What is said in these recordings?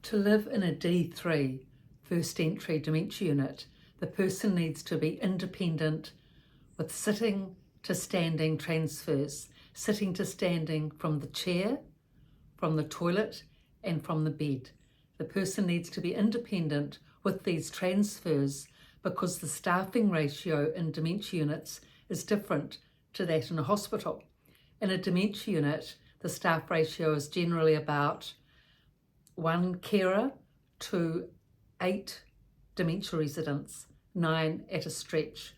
To live in a D3 first entry dementia unit, the person needs to be independent with sitting to standing transfers, sitting to standing from the chair, from the toilet and from the bed. The person needs to be independent with these transfers because the staffing ratio in dementia units is different to that in a hospital. In a dementia unit, the staff ratio is generally about 1 carer to 8 dementia residents, 9 at a stretch,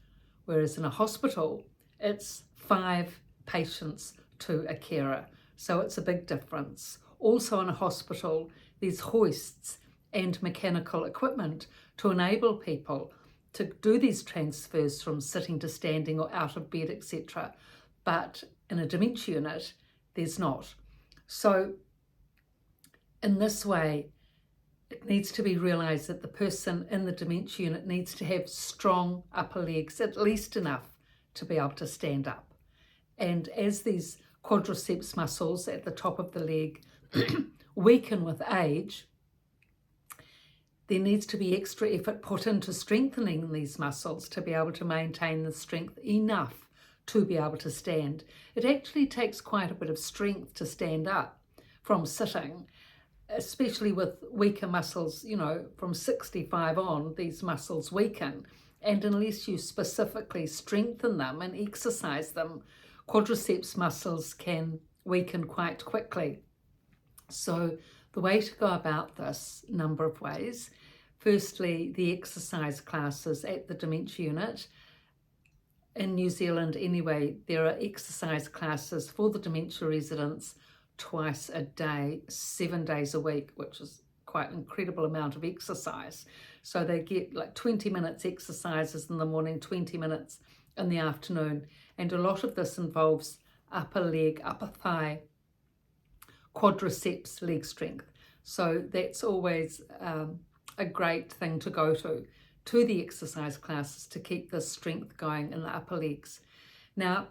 whereas in a hospital, it's 5 patients to a carer. So it's a big difference. Also in a hospital, there's hoists and mechanical equipment to enable people to do these transfers from sitting to standing or out of bed, etc. But in a dementia unit, there's not. So in this way, it needs to be realised that the person in the dementia unit needs to have strong upper legs, at least enough to be able to stand up. And as these quadriceps muscles at the top of the leg weaken with age, there needs to be extra effort put into strengthening these muscles to be able to maintain the strength enough to be able to stand. It actually takes quite a bit of strength to stand up from sitting, especially with weaker muscles. From 65 on, these muscles weaken. And unless you specifically strengthen them and exercise them, quadriceps muscles can weaken quite quickly. So the way to go about this, number of ways. Firstly, the exercise classes at the dementia unit. In New Zealand anyway, there are exercise classes for the dementia residents twice a day, 7 days a week, which is quite an incredible amount of exercise. So they get like 20 minutes exercises in the morning, 20 minutes in the afternoon. And a lot of this involves upper leg, upper thigh, quadriceps leg strength. So that's always a great thing to go to the exercise classes to keep this strength going in the upper legs. Now,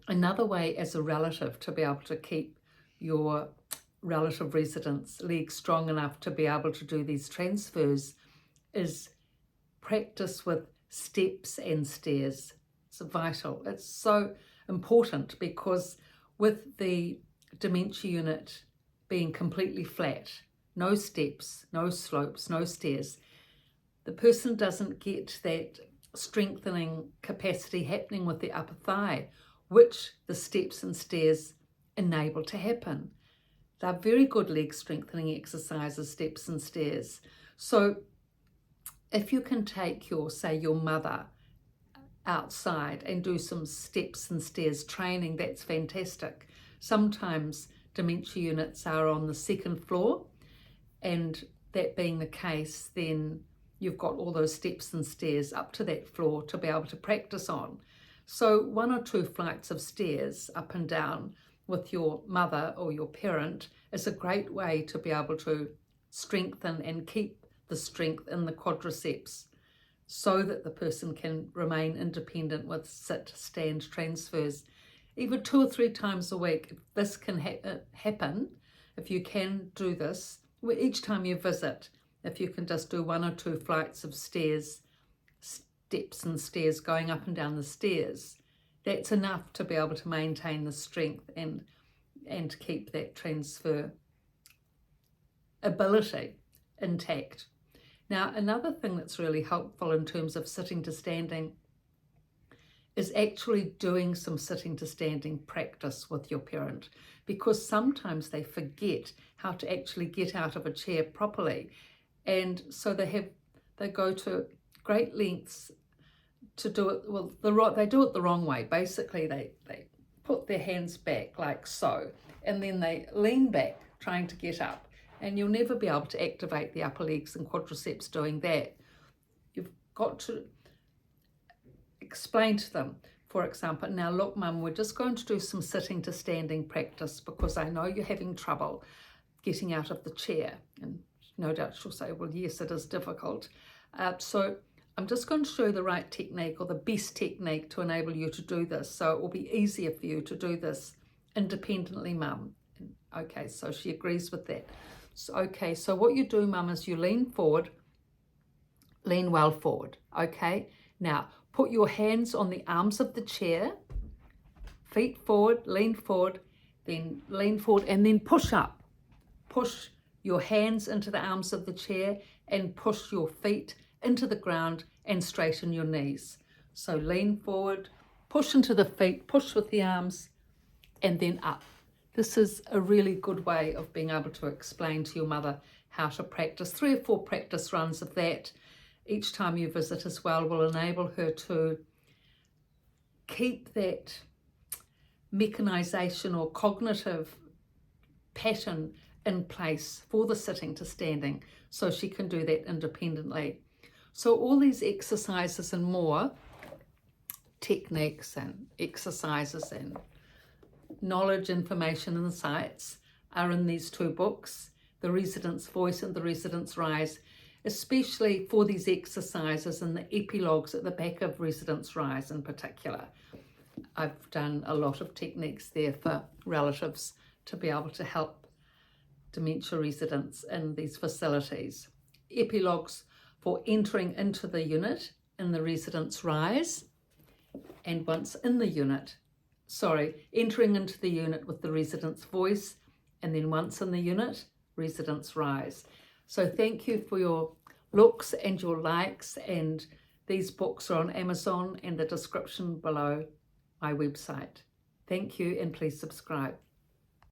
another way as a relative to be able to keep your relative residents' legs strong enough to be able to do these transfers is practice with steps and stairs. It's vital. It's so important because with the dementia unit being completely flat, no steps, no slopes, no stairs, the person doesn't get that strengthening capacity happening with the upper thigh, which the steps and stairs enable to happen. They're very good leg strengthening exercises, steps and stairs. So if you can take your mother outside and do some steps and stairs training, that's fantastic. Sometimes dementia units are on the second floor, and that being the case, then you've got all those steps and stairs up to that floor to be able to practice on. So 1 or 2 flights of stairs up and down with your mother or your parent is a great way to be able to strengthen and keep the strength in the quadriceps so that the person can remain independent with sit-stand transfers. Even 2 or 3 times a week, if this can happen, if you can do this, each time you visit, if you can just do 1 or 2 flights of stairs, steps and stairs going up and down the stairs, that's enough to be able to maintain the strength and keep that transfer ability intact. Now, another thing that's really helpful in terms of sitting to standing is actually doing some sitting to standing practice with your parent, because sometimes they forget how to actually get out of a chair properly, and so they go to great lengths to do it. Well, they do it the wrong way. Basically, they put their hands back like so, and then they lean back trying to get up, and you'll never be able to activate the upper legs and quadriceps doing that. You've got to explain to them, for example, now look mum, we're just going to do some sitting to standing practice because I know you're having trouble getting out of the chair. And no doubt she'll say, well, yes, it is difficult. So I'm just going to show you the right technique or the best technique to enable you to do this. So it will be easier for you to do this independently, mum. And Okay, so she agrees with that. So, okay, so what you do, Mum, is you lean forward, lean well forward, okay? Now, put your hands on the arms of the chair, feet forward, then lean forward, and then push up. Push your hands into the arms of the chair and push your feet into the ground and straighten your knees. So lean forward, push into the feet, push with the arms, and then up. This is a really good way of being able to explain to your mother how to practice. 3 or 4 practice runs of that each time you visit as well will enable her to keep that mechanization or cognitive pattern in place for the sitting to standing, so she can do that independently. So all these exercises and more, techniques and exercises and knowledge, information, and insights are in these 2 books, The Resident's Voice and The Resident's Rise, especially for these exercises and the epilogues at the back of Resident's Rise in particular. I've done a lot of techniques there for relatives to be able to help dementia residents in these facilities. Epilogues for entering into the unit in the Resident's Rise, and once in the unit, entering into the unit with the Resident's Voice, and then once in the unit, Resident's Rise. So thank you for your looks and your likes, and these books are on Amazon and the description below my website. Thank you, and please subscribe.